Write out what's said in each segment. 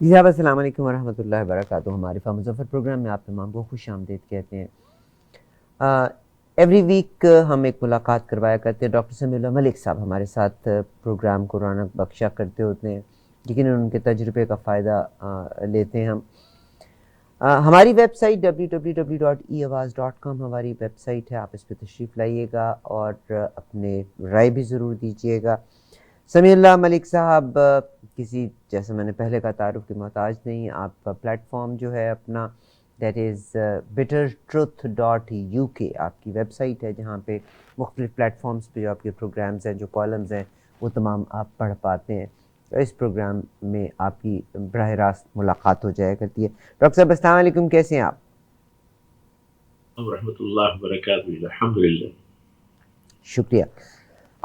جی صاحب السلام علیکم ورحمۃ اللہ وبرکاتہ. ہمارے فام مظفر پروگرام میں آپ تمام کو خوش آمدید کہتے ہیں. ایوری ویک ہم ایک ملاقات کروایا کرتے ہیں. ڈاکٹر سمیع اللہ ملک صاحب ہمارے ساتھ پروگرام کو رونق بخشا کرتے ہوتے ہیں، لیکن ان کے تجربے کا فائدہ لیتے ہیں ہم. ہماری ویب سائٹ www.eawaz.com ہماری ویب سائٹ ہے. آپ اس پہ تشریف لائیے گا اور اپنے رائے بھی ضرور دیجیے گا. سمیع اللہ ملک صاحب کسی، جیسے میں نے پہلے کا تعارف کی محتاج نہیں. آپ کا پلیٹ فارم جو ہے اپنا دیٹ از bittertruth.uk آپ کی ویب سائٹ ہے، جہاں پہ مختلف پلیٹ فارمز پہ جو آپ کے پروگرامز ہیں، جو کالمز ہیں، وہ تمام آپ پڑھ پاتے ہیں. اس پروگرام میں آپ کی براہ راست ملاقات ہو جایا کرتی ہے. ڈاکٹر صاحب السلام علیکم، کیسے ہیں آپ؟ ورحمۃ اللہ وبرکاتہ. الحمد للہ. شکریہ.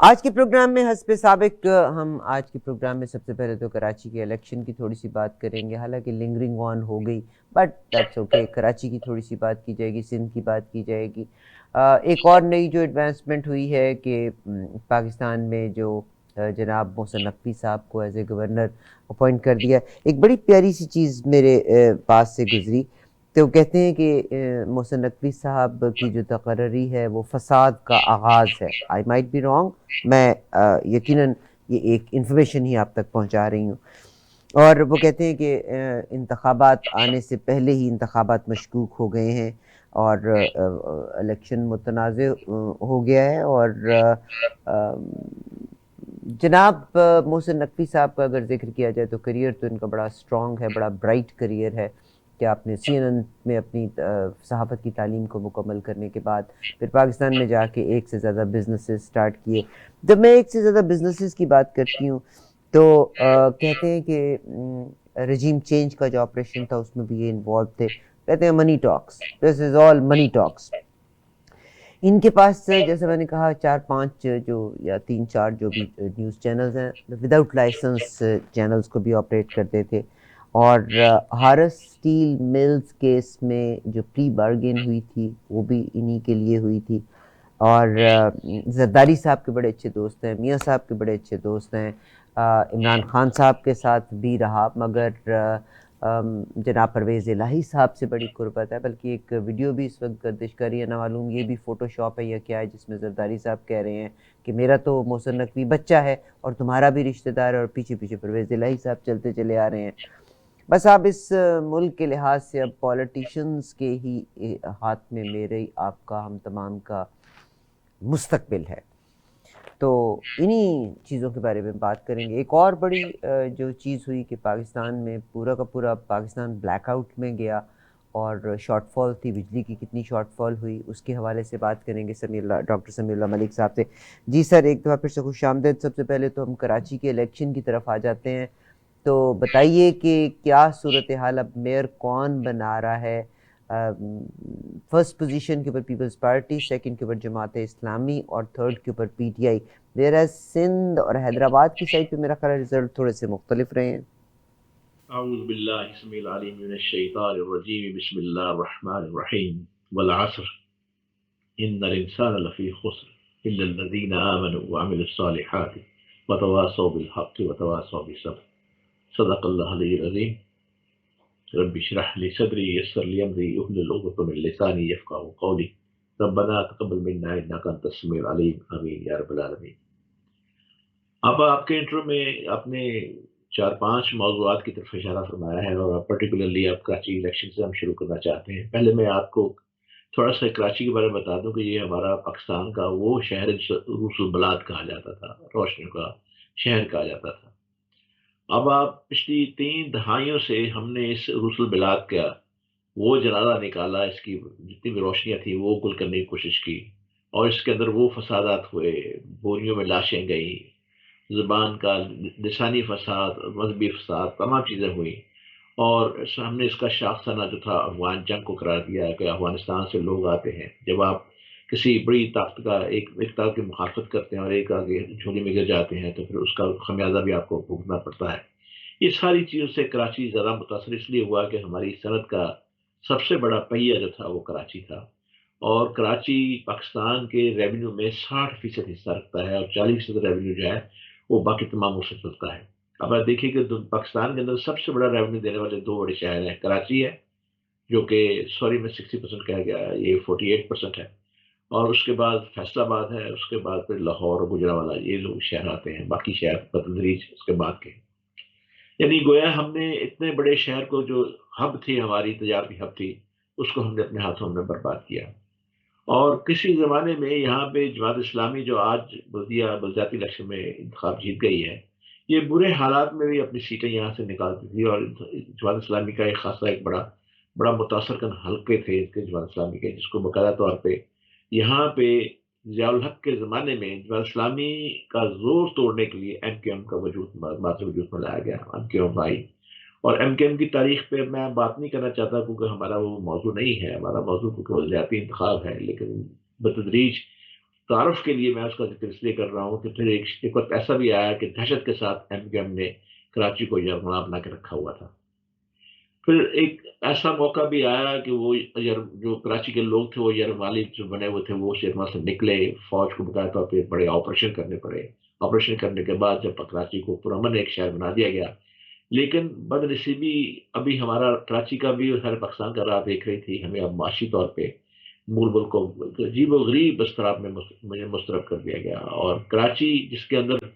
آج کے پروگرام میں حسب سابق ہم آج کے پروگرام میں سب سے پہلے تو کراچی کے الیکشن کی تھوڑی سی بات کریں گے، حالانکہ لنگرنگ آن ہو گئی، بٹ دیٹس اوکے. کراچی کی تھوڑی سی بات کی جائے گی، سندھ کی بات کی جائے گی. ایک اور نئی جو ایڈوانسمنٹ ہوئی ہے کہ پاکستان میں جو جناب محسن نقوی صاحب کو ایز اے گورنر اپوائنٹ کر دیا. ایک بڑی پیاری سی چیز میرے پاس سے گزری، تو کہتے ہیں کہ محسن نقوی صاحب کی جو تقرری ہے وہ فساد کا آغاز ہے. آئی مائٹ بی رانگ، میں یقیناً یہ ایک انفارمیشن ہی آپ تک پہنچا رہی ہوں. اور وہ کہتے ہیں کہ انتخابات آنے سے پہلے ہی انتخابات مشکوک ہو گئے ہیں اور الیکشن متنازع ہو گیا ہے. اور جناب محسن نقوی صاحب کا اگر ذکر کیا جائے تو کریئر تو ان کا بڑا اسٹرانگ ہے، بڑا برائٹ کریئر ہے کہ آپ نے سی این این میں اپنی صحافت کی تعلیم کو مکمل کرنے کے بعد پھر پاکستان میں جا کے ایک سے زیادہ بزنسز سٹارٹ کیے. جب میں ایک سے زیادہ بزنسز کی بات کرتی ہوں تو کہتے ہیں کہ رجیم چینج کا جو آپریشن تھا اس میں بھی یہ انوالو تھے. کہتے ہیں منی ٹاکس، دس از آل منی ٹاکس. ان کے پاس جیسے میں نے کہا 4-5 جو یا 3-4 جو بھی نیوز چینلز ہیں وداؤٹ لائسنس چینلز کو بھی آپریٹ کرتے تھے. اور ہارس اسٹیل ملز کیس میں جو پری بارگین ہوئی تھی وہ بھی انہی کے لیے ہوئی تھی. اور زرداری صاحب کے بڑے اچھے دوست ہیں، میاں صاحب کے بڑے اچھے دوست ہیں. عمران خان صاحب کے ساتھ بھی رہا، مگر جناب پرویز الہی صاحب سے بڑی قربت ہے. بلکہ ایک ویڈیو بھی اس وقت گردش کر رہی ہے، نہ معلوم یہ بھی فوٹو شاپ ہے یا کیا ہے، جس میں زرداری صاحب کہہ رہے ہیں کہ میرا تو محسن نقوی بچہ ہے اور تمہارا بھی رشتہ دار ہے، اور پیچھے پیچھے پرویز الہی صاحب چلتے چلے آ رہے ہیں. بس اب اس ملک کے لحاظ سے اب پولیٹیشنز کے ہی ہاتھ میں میرے آپ کا، ہم تمام کا مستقبل ہے. تو انہی چیزوں کے بارے میں بات کریں گے. ایک اور بڑی جو چیز ہوئی کہ پاکستان میں پورا کا پورا پاکستان بلیک آؤٹ میں گیا اور شارٹ فال تھی، بجلی کی کتنی شارٹ فال ہوئی اس کے حوالے سے بات کریں گے ڈاکٹر سمیع اللہ ملک صاحب سے. جی سر، ایک دفعہ پھر سے خوش آمدید. سب سے پہلے تو ہم کراچی کے الیکشن کی طرف آ جاتے ہیں. تو بتائیے کہ کیا صورتحال، اب میئر کون بنا رہا ہے؟ فرسٹ پوزیشن کے اوپر پیپلز پارٹی، سیکنڈ کے اوپر جماعت اسلامی اور تھرڈ کے اوپر P T I. Where Sindh اور حیدرآباد کی سائڈ پہ میرا خیال رزلٹ تھوڑے سے مختلف رہے ہیں. اعوذ باللہ السمیع العلیم من الشیطان الرجیم. بسم اللہ الرحمن الرحیم. والعصر ان الانسان لفی خسر الا الذین آمنوا وعملوا الصالحات وتواصوا بالحق وتواصوا بالصبر. صدق اللہ العلی العظیم. رب اشرح لي صدری یسر لي امری واحلل عقدۃ من لسانی یفقهوا قولی. ربنا تقبل منا انک انت السمیع العلیم. آمین یا رب العالمین. اب آپ کے انٹرو میں آپ نے 4-5 موضوعات کی طرف اشارہ فرمایا ہے، اور پرٹیکولرلی آپ کراچی الیکشن سے ہم شروع کرنا چاہتے ہیں. پہلے میں آپ کو تھوڑا سا کراچی کے بارے میں بتا دوں کہ یہ ہمارا پاکستان کا وہ شہر روس البلاد کہا جاتا تھا، روشنیوں کا شہر کہا جاتا تھا. اب آپ پچھلی 3 دہائیوں سے ہم نے اس روس البلاد کا وہ جنازہ نکالا، اس کی جتنی بھی روشنیاں تھیں وہ گل کرنے کی کوشش کی، اور اس کے اندر وہ فسادات ہوئے، بوریوں میں لاشیں گئیں، زبان کا لسانی فساد، مذہبی فساد، تمام چیزیں ہوئی. اور ہم نے اس کا شاخسانہ جو تھا افغان جنگ کو قرار دیا کہ افغانستان سے لوگ آتے ہیں. جب آپ کسی بڑی طاقت کا ایک طاقت کی مخالفت کرتے ہیں اور ایک آگے جھولی میں گر جاتے ہیں تو پھر اس کا خمیازہ بھی آپ کو بھگتنا پڑتا ہے. یہ ساری چیزوں سے کراچی زیادہ متاثر اس لیے ہوا کہ ہماری صنعت کا سب سے بڑا پہیہ جو تھا وہ کراچی تھا، اور کراچی پاکستان کے ریونیو میں 60% حصہ رکھتا ہے، اور 40% ریونیو جو ہے وہ باقی تمام سے چلتا ہے. اب آپ دیکھیے کہ پاکستان کے اندر سب سے بڑا ریونیو دینے والے دو بڑے شہر ہیں، کراچی ہے جو کہ سوری میں 60% کہہ گیا، یہ 48% ہے، اور اس کے بعد فیصل آباد ہے، اس کے بعد پھر لاہور اور گجرانوالہ، یہ لوگ شہر آتے ہیں، باقی شہر بتدریج اس کے بعد کے. یعنی گویا ہم نے اتنے بڑے شہر کو جو ہب تھی، ہماری تجارتی ہب تھی، اس کو ہم نے اپنے ہاتھوں میں برباد کیا. اور کسی زمانے میں یہاں پہ جماعت اسلامی جو آج بلدیاتی الیکشن میں انتخاب جیت گئی ہے، یہ برے حالات میں بھی اپنی سیٹیں یہاں سے نکالتی تھی. اور جماعت اسلامی کا ایک خاصا ایک بڑا بڑا متاثر کن حلقے تھے اس کے جماعت اسلامی کے، جس کو باقاعدہ طور پہ یہاں پہ ضیاء الحق کے زمانے میں جماعت اسلامی کا زور توڑنے کے لیے ایم کیو ایم کا وجود میں لایا گیا، ایم کیو ایم آئی. اور ایم کیو ایم کی تاریخ پہ میں بات نہیں کرنا چاہتا کیونکہ ہمارا وہ موضوع نہیں ہے، ہمارا موضوع کیونکہ بلدیاتی انتخاب ہے، لیکن بتدریج تعارف کے لیے میں اس کا ذکر اس لیے کر رہا ہوں کہ پھر ایک وقت ایسا بھی آیا کہ دہشت کے ساتھ ایم کیو ایم نے کراچی کو یرغمال بنا کے رکھا ہوا تھا. پھر ایک ایسا موقع بھی آیا کہ وہ جو کراچی کے لوگ تھے وہ یرغمالی جو بنے ہوئے تھے وہ یرغمال سے نکلے، فوج کو بقایا طور پہ بڑے آپریشن کرنے پڑے. آپریشن کرنے کے بعد جب کراچی کو پرامن ایک شہر بنا دیا گیا، لیکن بد نصیبی ابھی ہمارا کراچی کا بھی سارے پاکستان کا راہ دیکھ رہی تھی، ہمیں اب معاشی طور پہ مول ملک کو عجیب و غریب اضطراب میں مجھے مسترب کر دیا گیا. اور کراچی جس کے اندر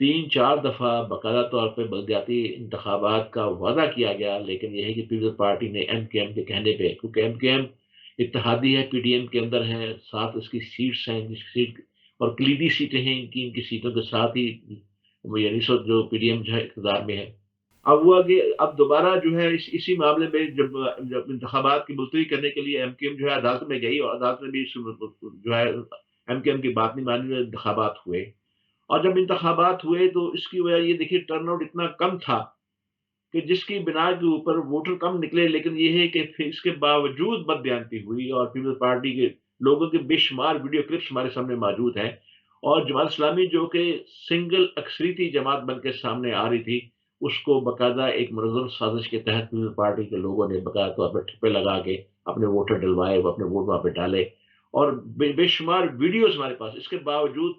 3-4 دفعہ باقاعدہ طور پہ بلدیاتی انتخابات کا وعدہ کیا گیا، لیکن یہ ہے کہ پیپلز پارٹی نے ایم کیو ایم کے کہنے پہ، کیونکہ ایم کیو ایم اتحادی ہے، پی ڈی ایم کے اندر ہے، ساتھ اس کی سیٹس ہیں، جس سیٹ اور کلیدی سیٹیں ہیں ان کی سیٹوں کے ساتھ ہی یعنی جو پی ڈی ایم جو ہے اقتدار میں ہے. اب ہوا کہ اب دوبارہ جو ہے اسی معاملے میں جب انتخابات کی ملتوی کرنے کے لیے ایم کیو ایم جو ہے عدالت میں گئی، اور عدالت میں بھی جو ہے ایم کیو ایم کی بات نہیں مانی، انتخابات ہوئے. اور جب انتخابات ہوئے تو اس کی وجہ یہ دیکھیے ٹرن آؤٹ اتنا کم تھا کہ جس کی بنا کے اوپر ووٹر کم نکلے، لیکن یہ ہے کہ پھر اس کے باوجود بددیانتی ہوئی اور پیپلز پارٹی کے لوگوں کے بے شمار ویڈیو کلپس ہمارے سامنے موجود ہیں. اور جماعت اسلامی جو کہ سنگل اکثریتی جماعت بن کے سامنے آ رہی تھی، اس کو باقاعدہ ایک منظم سازش کے تحت پیپلز پارٹی کے لوگوں نے باقاعدہ طور پر ٹھپے لگا کے اپنے ووٹر ڈلوائے، وہ اپنے ووٹ وہاں پہ ڈالے. اور بے شمار ویڈیوز ہمارے پاس. اس کے باوجود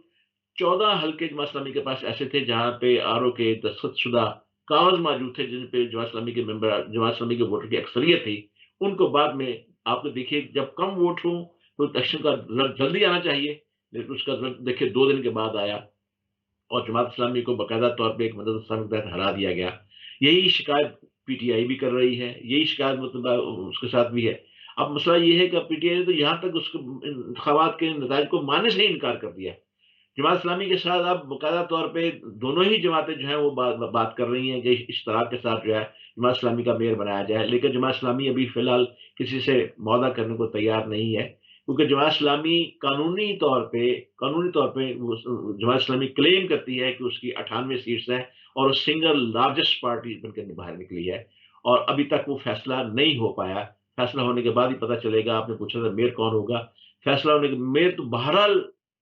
14 حلقے جماعت اسلامی کے پاس ایسے تھے جہاں پہ آر او کے دستخط شدہ کاغذ موجود تھے، جن پہ جماعت اسلامی کے ممبر، جماعت اسلامی کے ووٹر کی اکثریت تھی. ان کو بعد میں آپ کو دیکھیے جب کم ووٹ ہوں تو الیکشن کا رزلٹ جلدی آنا چاہیے، لیکن اس کا رزلٹ دیکھیے 2 دن کے بعد آیا اور جماعت اسلامی کو باقاعدہ طور پہ ایک مدد اسلامی کے تحت ہرا دیا گیا. یہی شکایت پی ٹی آئی بھی کر رہی ہے، یہی شکایت اس کے ساتھ بھی ہے. اب مسئلہ یہ ہے کہ پی ٹی آئی نے تو یہاں تک اس انتخابات کے نتائج کو ماننے سے ہی انکار کر دیا. جماعت اسلامی کے ساتھ اب باقاعدہ طور پہ دونوں ہی جماعتیں جو ہیں وہ بات کر رہی ہیں کہ اشتراک کے ساتھ جو ہے جماعت اسلامی کا میئر بنایا جائے، لیکن جماعت اسلامی ابھی فی الحال کسی سے معاہدہ کرنے کو تیار نہیں ہے، کیونکہ جماعت اسلامی قانونی طور پہ جماعت اسلامی کلیم کرتی ہے کہ اس کی 98 سیٹس ہیں اور وہ سنگل لارجسٹ پارٹی بن کے باہر نکلی ہے. اور ابھی تک وہ فیصلہ نہیں ہو پایا. فیصلہ ہونے کے بعد ہی پتہ چلے گا. آپ نے پوچھا تھا میئر کون ہوگا، فیصلہ ہونے کے میئر تو بہرحال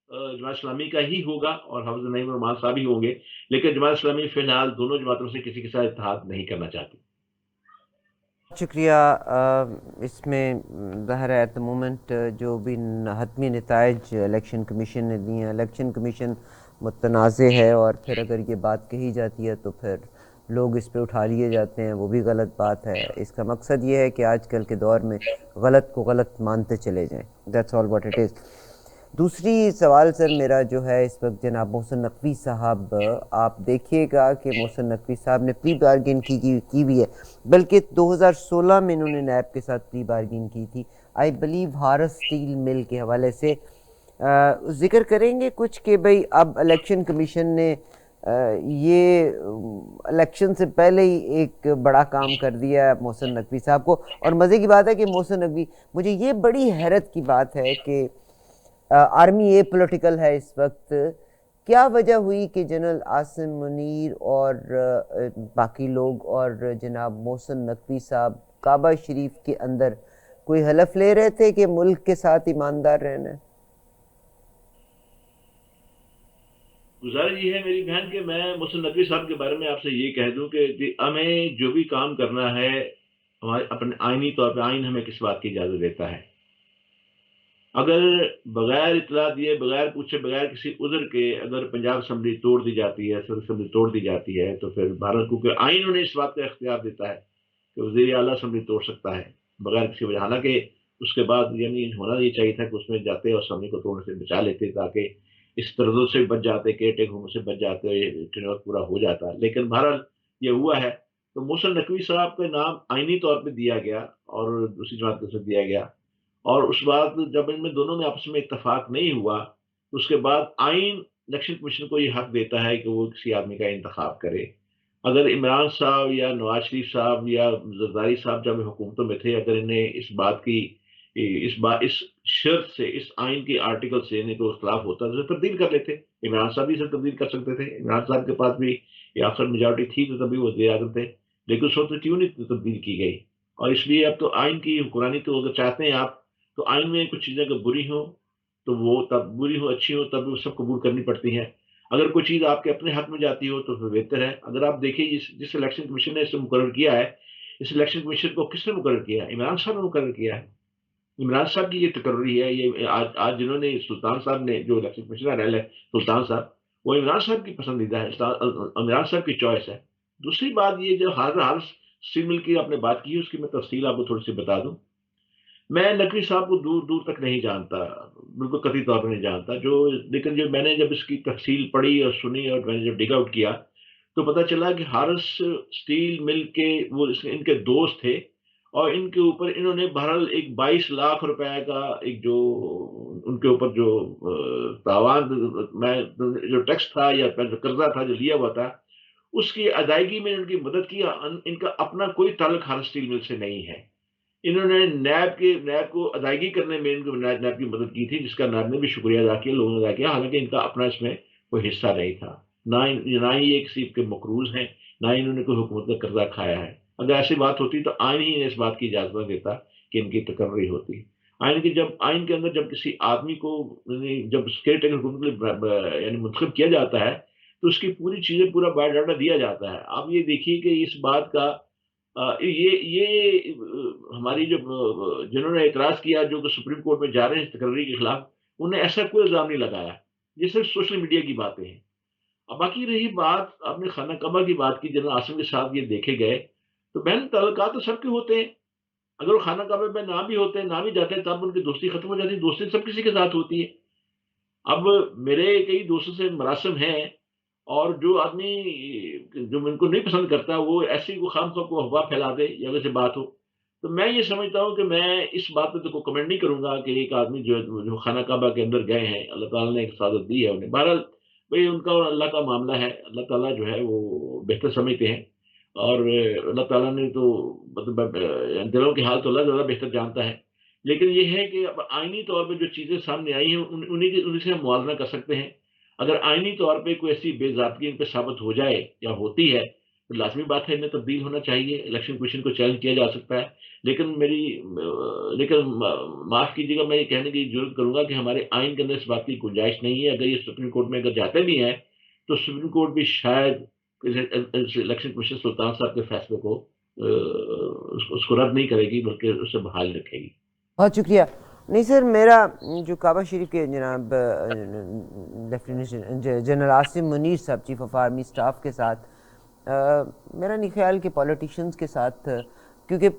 جماعت اسلامی کا ہی ہوگا اور حافظ نعیم الرحمان صاحب ہی ہوں گے، لیکن جماعت اسلامی فی الحال دونوں جماعتوں سے کسی کے ساتھ اتحاد نہیں کرنا چاہتی. شکریہ. اس میں ظاہر ہے ایٹ دا مومنٹ جو بھی حتمی نتائج الیکشن کمیشن نے دی ہیں، الیکشن کمیشن متنازع ہے، اور پھر اگر یہ بات کہی جاتی ہے تو پھر لوگ اس پہ اٹھا لیے جاتے ہیں، وہ بھی غلط بات ہے. اس کا مقصد یہ ہے کہ آج کل کے دور میں غلط کو غلط مانتے چلے جائیں. That's all what it is. دوسری سوال سر میرا جو ہے اس وقت جناب محسن نقوی صاحب، آپ دیکھیے گا کہ محسن نقوی صاحب نے پری بارگین کی ہوئی ہے، بلکہ 2016 میں انہوں نے نیب کے ساتھ پری بارگین کی تھی، آئی بلیو ہارس اسٹیل مل کے حوالے سے. ذکر کریں گے کچھ کہ بھئی اب الیکشن کمیشن نے یہ الیکشن سے پہلے ہی ایک بڑا کام کر دیا ہے محسن نقوی صاحب کو. اور مزے کی بات ہے کہ محسن نقوی، مجھے یہ بڑی حیرت کی بات ہے کہ آرمی اے پولیٹیکل ہے اس وقت، کیا وجہ ہوئی کہ جنرل عاصم منیر اور باقی لوگ اور جناب محسن نقوی صاحب کعبہ شریف کے اندر کوئی حلف لے رہے تھے کہ ملک کے ساتھ ایماندار رہنا ہے؟ گزارش یہ ہے میری بہن کہ میں محسن نقوی صاحب کے بارے میں آپ سے یہ کہہ دوں کہ ہمیں جو بھی کام کرنا ہے ہمارے اپنے آئینی طور پہ، آئین ہمیں کس بات کی اجازت دیتا ہے. اگر بغیر اطلاع دیے، بغیر پوچھے، بغیر کسی عذر کے اگر پنجاب اسمبلی توڑ دی جاتی ہے، صدر اسمبلی توڑ دی جاتی ہے، تو پھر بھارت، کیونکہ آئین انہیں اس بات کا اختیار دیتا ہے کہ وزیر اعلیٰ اسمبلی توڑ سکتا ہے بغیر کسی وجہ، حالانکہ اس کے بعد یعنی ہونا یہ چاہیے تھا کہ اس میں جاتے اور اسمبلی کو توڑنے سے بچا لیتے، تاکہ اس تردد سے بچ جاتے، کیئر ٹیک ہونے سے بچ جاتے، یہ ٹینور پورا ہو جاتا، لیکن بہرحال یہ ہوا ہے۔ تو محسن نقوی صاحب کا نام آئینی طور پہ دیا گیا اور دوسری جماعت سے دیا گیا، اور اس بعد جب ان میں دونوں میں آپس میں اتفاق نہیں ہوا تو اس کے بعد آئین الیکشن کمیشن کو یہ حق دیتا ہے کہ وہ کسی آدمی کا انتخاب کرے۔ اگر عمران صاحب یا نواز شریف صاحب یا زرداری صاحب جب حکومتوں میں تھے، اگر انہیں اس بات کی اس شرط سے، اس آئین کے آرٹیکل سے انہیں کوئی اختلاف ہوتا تو اسے تبدیل کر لیتے۔ عمران صاحب بھی اسے تبدیل کر سکتے تھے، عمران صاحب کے پاس بھی یہ اکثر میجورٹی تھی تو تبھی وہ وزیر اعظم تھے، لیکن اس وقت کیوں نہیں تبدیل کی گئی؟ اور اس لیے اب تو آئین کی حکمرانی، تو اگر چاہتے ہیں آپ تو آئین میں کچھ چیزیں اگر بری ہوں تو وہ تب بری ہو، اچھی ہو تب وہ سب قبول کرنی پڑتی ہیں۔ اگر کوئی چیز آپ کے اپنے حق میں جاتی ہو تو پھر بہتر ہے۔ اگر آپ دیکھیں جس الیکشن کمیشن نے اسے مقرر کیا ہے، اس الیکشن کمیشن کو کس نے مقرر کیا ہے؟ عمران صاحب نے مقرر کیا ہے۔ عمران صاحب کی یہ تقرری ہے، یہ آج جنہوں نے سلطان صاحب نے جو الیکشن کمیشنر ہے سلطان صاحب، وہ عمران صاحب کی پسندیدہ ہے، عمران صاحب کی چوائس ہے۔ دوسری بات یہ جو حال اسٹیل مل کی آپ نے بات کی، اس کی میں تفصیل آپ کو تھوڑی سی بتا دوں۔ میں نقوی صاحب کو دور دور تک نہیں جانتا، بالکل قطعی طور پہ نہیں جانتا، لیکن جو میں نے جب اس کی تفصیل پڑھی اور سنی اور میں نے جب ڈگ آؤٹ کیا تو پتا چلا کہ ہارس اسٹیل مل کے وہ ان کے دوست تھے، اور ان کے اوپر انہوں نے بہرحال ایک 22 لاکھ روپے کا ایک جو ان کے اوپر جو تاوان میں جو ٹیکس تھا یا جو قرضہ تھا جو لیا ہوا تھا، اس کی ادائیگی میں ان کی مدد کی۔ ان کا اپنا کوئی تعلق ہارس اسٹیل مل سے نہیں ہے، انہوں نے نیب کو ادائیگی کرنے میں ان کو نیب کی مدد کی تھی، جس کا نیب نے بھی شکریہ ادا کیا، لوگوں نے ادا کیا، حالانکہ ان کا اپنا اس میں کوئی حصہ نہیں تھا، نہ ہی یہ کسی کے مقروض ہیں، نہ ہی انہوں نے کوئی حکومت کا قرضہ کھایا ہے۔ اگر ایسی بات ہوتی تو آئین ہی اس بات کی اجازت نہ دیتا کہ ان کی تقرری ہوتی۔ آئین کے اندر جب کسی آدمی کو یعنی جب اسٹیٹ حکومت یعنی منتخب کیا جاتا ہے تو اس کی پوری چیزیں، پورا بایو ڈاٹا دیا جاتا ہے۔ آپ یہ دیکھیے کہ اس بات کا یہ ہماری جو جنہوں نے اعتراض کیا، جو کہ سپریم کورٹ میں جا رہے ہیں اس تقرری کے خلاف، انہیں ایسا کوئی الزام نہیں لگایا، یہ صرف سوشل میڈیا کی باتیں ہیں۔ اب باقی رہی بات آپ نے خانہ کعبہ کی بات کی، جنرل عاصم کے ساتھ یہ دیکھے گئے، تو بہن تعلقات تو سب کے ہوتے ہیں، اگر وہ خانہ کعبہ میں نہ بھی ہوتے نہ بھی جاتے تب ان کی دوستی ختم ہو جاتی، دوستی سب کسی کے ساتھ ہوتی ہے۔ اب میرے کئی دوستوں سے مراسم ہیں، اور جو آدمی جو ان کو نہیں پسند کرتا وہ ایسی کو خام خواہ کو افواہ پھیلا دے یا ویسے بات ہو، تو میں یہ سمجھتا ہوں کہ میں اس بات پہ تو کوئی کمنٹ نہیں کروں گا کہ ایک آدمی جو خانہ کعبہ کے اندر گئے ہیں، اللہ تعالیٰ نے ایک سعادت دی ہے انہیں، بہرحال بھئی ان کا اور اللہ کا معاملہ ہے، اللہ تعالیٰ جو ہے وہ بہتر سمجھتے ہیں، اور اللہ تعالیٰ نے تو مطلب دلوں کے حال تو اللہ زیادہ بہتر جانتا ہے۔ لیکن یہ ہے کہ اب آئینی طور پہ جو چیزیں سامنے آئی ہیں انہیں سے ہم موازنہ کر سکتے ہیں۔ اگر آئینی طور پہ کوئی ایسی بے ضابطگی ان پہ ثابت ہو جائے یا ہوتی ہے تو لازمی بات ہے انہیں تبدیل ہونا چاہیے، الیکشن کمیشن کو چیلنج کیا جا سکتا ہے۔ لیکن معاف کیجیے گا، میں یہ کہنے کی ضرورت کروں گا کہ ہمارے آئین کے اندر اس بات کی گنجائش نہیں ہے۔ اگر یہ سپریم کورٹ میں اگر جاتے بھی ہیں تو سپریم کورٹ بھی شاید الیکشن کمیشن سلطان صاحب کے فیصلے کو اس کو رد نہیں کرے گی، بلکہ اسے بحال رکھے گی۔ بہت شکریہ۔ نہیں سر، میرا جو کعبہ شریف کے جناب لیفٹیننٹ جنرل عاصم منیر صاحب چیف آف آرمی اسٹاف کے ساتھ میرا نہیں خیال کہ پولیٹیشنز کے ساتھ، کیونکہ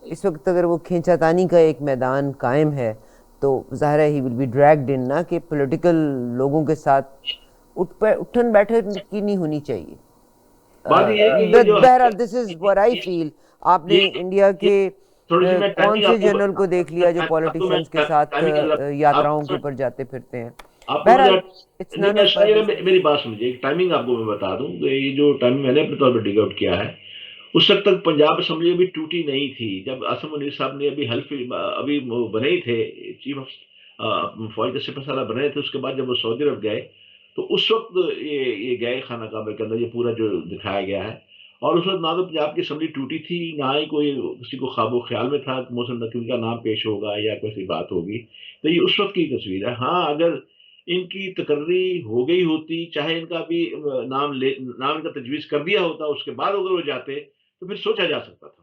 اس وقت اگر وہ کھینچا تانی کا ایک میدان قائم ہے تو ظاہر ہے ہی ول بی ڈریگڈ ان، نہ کہ پولیٹیکل لوگوں کے ساتھ اٹھن بیٹھن کی نہیں ہونی چاہیے۔ بات یہ ہے کہ یہ جو بہرحال دس از what I feel۔ آپ نے انڈیا کے تھوڑی سی میں کون ٹائمنگ سے آپ کو جنرل کو دیکھ لیا جو آپ کو میں پولیٹیشنز کے ساتھ ٹائمنگ یاتراؤں کے اوپر جاتے پھرتے ہیں؟ آپ کو بہرحال اٹس نہیں، نان آف our business۔ میری بات سمجھیے، ایک ٹائمنگ آپ کو میں بتا دوں کہ یہ جو ٹائمنگ میں نے اپنے طور پہ ڈگ آؤٹ کیا ہے، اس وقت تک پنجاب اسمبلی ابھی ٹوٹی نہیں تھی، جب عاصم منیر صاحب نے ابھی بنے ہی تھے، چیف آف فوج کے سپہ سالار بنے تھے، اس کے بعد جب وہ سعودی عرب گئے تو اس وقت یہ گئے خانہ کعبہ کے اندر، یہ پورا جو دکھایا گیا ہے، اور اس وقت نہ تو پنجاب کی اسمبلی ٹوٹی تھی، نہ ہی کوئی کسی کو خواب و خیال میں تھا کہ محسن نقوی کا نام پیش ہوگا یا کوئی سی بات ہوگی، تو یہ اس وقت کی تصویر ہے۔ ہاں اگر ان کی تقرری ہو گئی ہوتی، چاہے ان کا بھی نام ان کا تجویز کر دیا ہوتا، اس کے بعد اگر وہ جاتے تو پھر سوچا جا سکتا تھا۔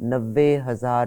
90,000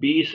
20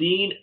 3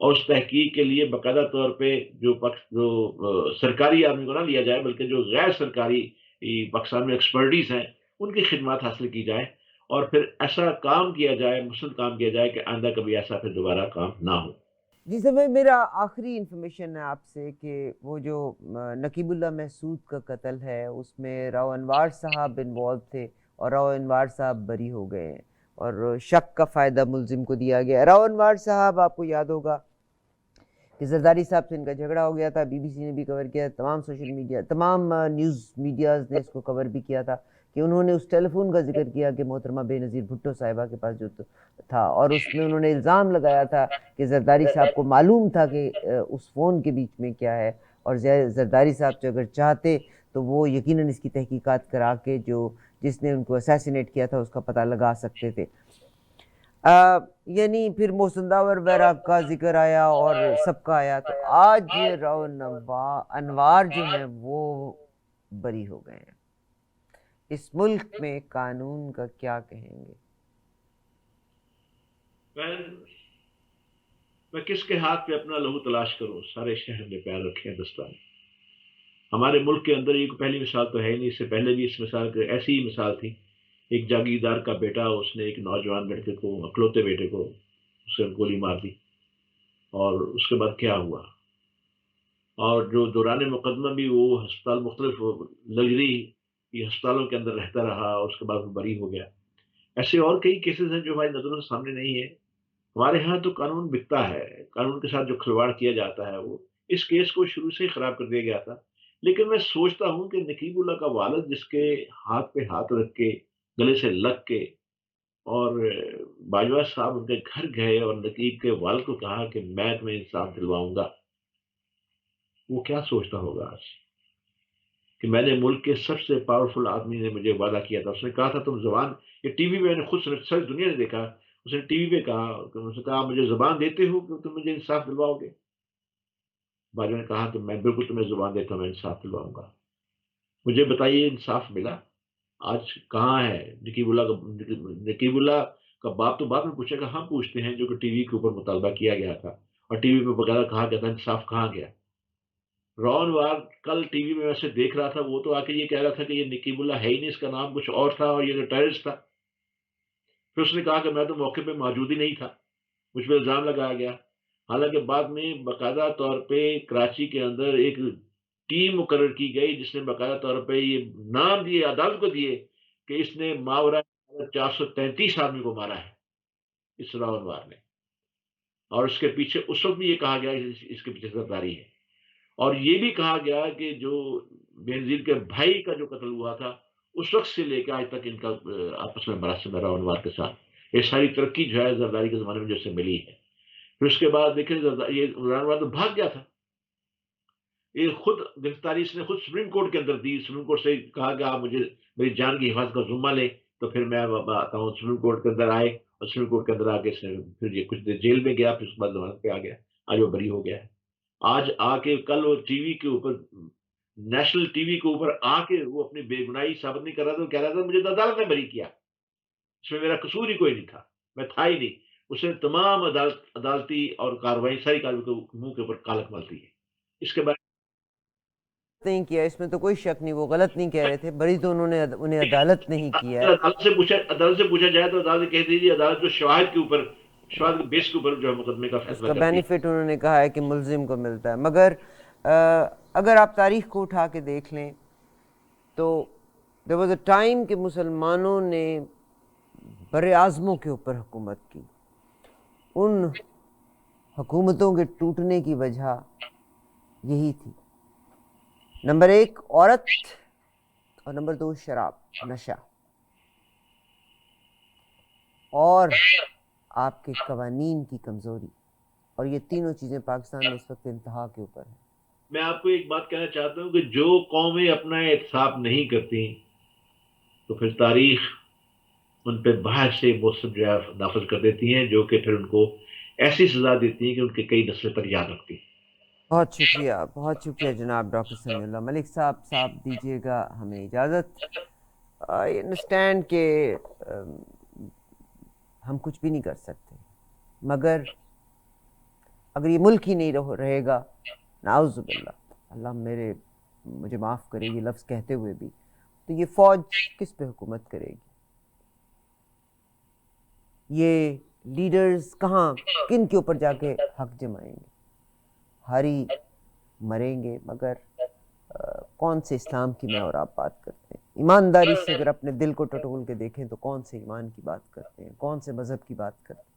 اور اس تحقیق کے لیے باقاعدہ طور پہ جو سرکاری آدمی کو نہ لیا جائے بلکہ جو غیر سرکاری پاکستان میں ایکسپرٹیز ہیں ان کی خدمات حاصل کی جائے، اور پھر ایسا کام کیا جائے، مسلسل کام کیا جائے کہ آئندہ کبھی ایسا پھر دوبارہ کام نہ ہو۔ جی سر، میرا آخری انفارمیشن ہے آپ سے کہ وہ جو نقیب اللہ محسود کا قتل ہے اس میں راؤ انوار صاحب انوالو تھے، اور راؤ انوار صاحب بری ہو گئے ہیں، اور شک کا فائدہ ملزم کو دیا گیا۔ راؤ انوار صاحب آپ کو یاد ہوگا کہ زرداری صاحب سے ان کا جھگڑا ہو گیا تھا، بی بی سی نے بھی کور کیا، تمام سوشل میڈیا، تمام نیوز میڈیاز نے اس کو کور بھی کیا تھا کہ انہوں نے اس ٹیلی فون کا ذکر کیا کہ محترمہ بے نظیر بھٹو صاحبہ کے پاس جو تھا، اور اس میں انہوں نے الزام لگایا تھا کہ زرداری صاحب کو معلوم تھا کہ اس فون کے بیچ میں کیا ہے، اور زرداری صاحب جو اگر چاہتے تو وہ یقیناً اس کی تحقیقات کرا کے جس نے ان کو اسیسینیٹ کیا تھا اس کا پتہ لگا سکتے تھے۔ یعنی پھر محسن داور وغیرہ کا ذکر آیا اور سب کا آیا، تو آج راؤ انوار جو ہیں وہ بری ہو گئے ہیں۔ اس ملک میں قانون کا کیا کہیں گے؟ میں کس کے ہاتھ پہ اپنا لہو تلاش کروں، سارے شہر نے پیار رکھے ہیں دستان۔ ہمارے ملک کے اندر یہ پہلی مثال تو ہے ہی نہیں، اس سے پہلے بھی اس مثال کی ایسی ہی مثال تھی۔ ایک جاگیردار کا بیٹا، اس نے ایک نوجوان لڑکے کو، اکلوتے بیٹے کو، اس سے گولی مار دی، اور اس کے بعد کیا ہوا، اور جو دوران مقدمہ بھی وہ ہسپتال مختلف لگژری ہسپتالوں کے اندر رہتا رہا، اور اس کے بعد وہ بری ہو گیا۔ ایسے اور کئی کیسز ہیں جو ہماری نظروں سے سامنے نہیں ہے۔ ہمارے ہاں تو قانون بکتا ہے، قانون کے ساتھ جو کھلواڑ کیا جاتا ہے، وہ اس کیس کو شروع سے ہی خراب کر دیا گیا تھا۔ لیکن میں سوچتا ہوں کہ نقیب اللہ کا والد جس کے ہاتھ پہ ہاتھ رکھ کے، گلے سے لگ کے، اور باجوہ صاحب ان کے گھر گئے اور نقیب کے والد کو کہا کہ میں تمہیں انصاف دلواؤں گا، وہ کیا سوچتا ہوگا آج کہ میں نے ملک کے سب سے پاورفل آدمی نے مجھے وعدہ کیا تھا، اس نے کہا تھا تم زبان، یہ ٹی وی میں نے خود ساری دنیا نے دیکھا، اس نے ٹی وی پہ کہا کہ اس نے کہا مجھے زبان دیتے ہو کہ تم مجھے انصاف دلواؤ گے؟ باجوہ نے کہا کہ میں بالکل تمہیں زبان دیتا ہوں، میں انصاف دلواؤں گا۔ مجھے بتائیے انصاف ملا؟ آج کہاں ہے نقیب اللہ کا باپ تو بعد میں پوچھے گا، ہم پوچھتے ہیں جو کہ ٹی وی کے اوپر مطالبہ کیا گیا تھا اور ٹی وی پہ بغیر کہا گیا تھا انصاف کہاں گیا؟ رون وار کل ٹی وی میں ویسے دیکھ رہا تھا، وہ تو آ کے یہ کہہ رہا تھا کہ یہ نقیب اللہ ہے ہی نہیں، اس کا نام کچھ اور تھا اور یہ ٹیررسٹ تھا۔ پھر اس نے کہا کہ میں تو موقع پہ موجود ہی نہیں تھا، مجھ پہ الزام لگایا گیا۔ حالانکہ بعد میں باقاعدہ طور پہ کراچی کے اندر ایک ٹیم مقرر کی گئی جس نے باقاعدہ طور پہ یہ نام دیے، عدالت کو دیے کہ اس نے ماورا 433 آدمی کو مارا ہے، اس راون وار نے، اور اس کے پیچھے اس وقت بھی یہ کہا گیا اس کے پیچھے سرداری ہے، اور یہ بھی کہا گیا کہ جو بینظیر کے بھائی کا جو قتل ہوا تھا اس وقت سے لے کے آج تک ان کا آپس میں مراسم ہے راون وار کے ساتھ۔ یہ ساری ترقی جو ہے زرداری کے زمانے میں جو سے ملی ہے۔ پھر اس کے بعد دیکھیں یہ راون وار تو بھاگ گیا تھا، یہ خود گرفتاری اس نے خود سپریم کورٹ کے اندر دی، سپریم کورٹ سے کہا کہ آپ مجھے میری جان کی حفاظت کا ذمہ لیں، تو پھر میں آتا ہوں۔ سپریم کورٹ کے اندر آئے اور سپریم کورٹ کے اندر آ کے اس نے پھر یہ کچھ دیر جیل میں گیا، پھر اس کے بعد ضمانت پہ آ گیا، آج وہ بری ہو گیا ہے۔ آج آ کے کل وہ ٹی وی کے اوپر، نیشنل ٹی وی کے اوپر آ کے وہ اپنی بے گناہی ثابت نہیں کر رہا تھا، وہ کہہ رہا تھا مجھے تو عدالت نے بری کیا، اس میں میرا قصور ہی کوئی نہیں تھا، میں تھا ہی نہیں۔ اس نے تمام عدالتی اور کاروائی، ساری کاروائی کو منہ کے اوپر کالک مل دی ہے۔ اس کے بعد نہیں کیا، اس میں تو کوئی شک نہیں، وہ غلط نہیں کہہ رہے تھے، بری تو انہیں عدالت نہیں کیا ہے۔ عدالت سے پوچھا جائے تو عدالت کہہ دیجیے، عدالت جو شواہد کے اوپر، شواہد کے بیس کے اوپر جو ہے مقدمے کا اس فیصلہ کا کرتی ہے۔ بینیفٹ انہوں نے کہا ہے کہ ملزم کو ملتا ہے، مگر اگر آپ تاریخ کو اٹھا کے دیکھ لیں تو there was a time کہ مسلمانوں نے بر اعظموں کے اوپر حکومت کی، ان حکومتوں کے ٹوٹنے کی وجہ یہی تھی، نمبر 1 عورت، اور نمبر 2 شراب، نشہ، اور آپ کے قوانین کی کمزوری، اور یہ تینوں چیزیں پاکستان میں اس وقت انتہا کے اوپر ہیں۔ میں آپ کو ایک بات کہنا چاہتا ہوں کہ جو قومیں اپنا احتساب نہیں کرتی تو پھر تاریخ ان پہ باہر سے موسم جو ہے نافذ کر دیتی ہیں، جو کہ پھر ان کو ایسی سزا دیتی ہیں کہ ان کے کئی نسلیں تک یاد رکھتی ہیں۔ بہت شکریہ جناب ڈاکٹر سمیع اللہ ملک صاحب دیجیے گا ہمیں اجازت۔ آئی انڈرسٹینڈ کہ ہم کچھ بھی نہیں کر سکتے، مگر اگر یہ ملک ہی نہیں رہے گا، نعوذ باللہ، اللہ مجھے معاف کرے یہ لفظ کہتے ہوئے بھی، تو یہ فوج کس پہ حکومت کرے گی؟ یہ لیڈرز کہاں، کن کے اوپر جا کے حق جمائیں گے؟ ہاری مریں گے، مگر کون سے اسلام کی میں اور آپ بات کرتے ہیں؟ ایمانداری سے اگر اپنے دل کو ٹٹول کے دیکھیں تو کون سے ایمان کی بات کرتے ہیں، کون سے مذہب کی بات کرتے ہیں؟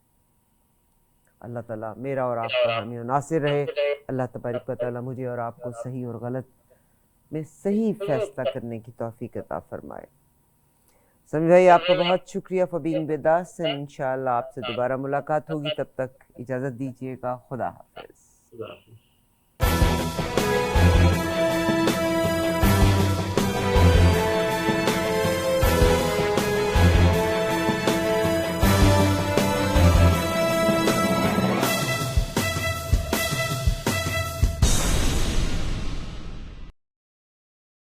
اللہ تعالیٰ میرا اور آپ کا حامی و ناصر رہے۔ اللہ تبارک و تعالیٰ مجھے اور آپ کو صحیح اور غلط میں صحیح فیصلہ کرنے کی توفیق عطا فرمائے۔ سمی بھائی آپ کا بہت شکریہ فار بینگ ود اس، انشاءاللہ آپ سے دوبارہ ملاقات ہوگی، تب تک اجازت دیجیے گا، خدا حافظ۔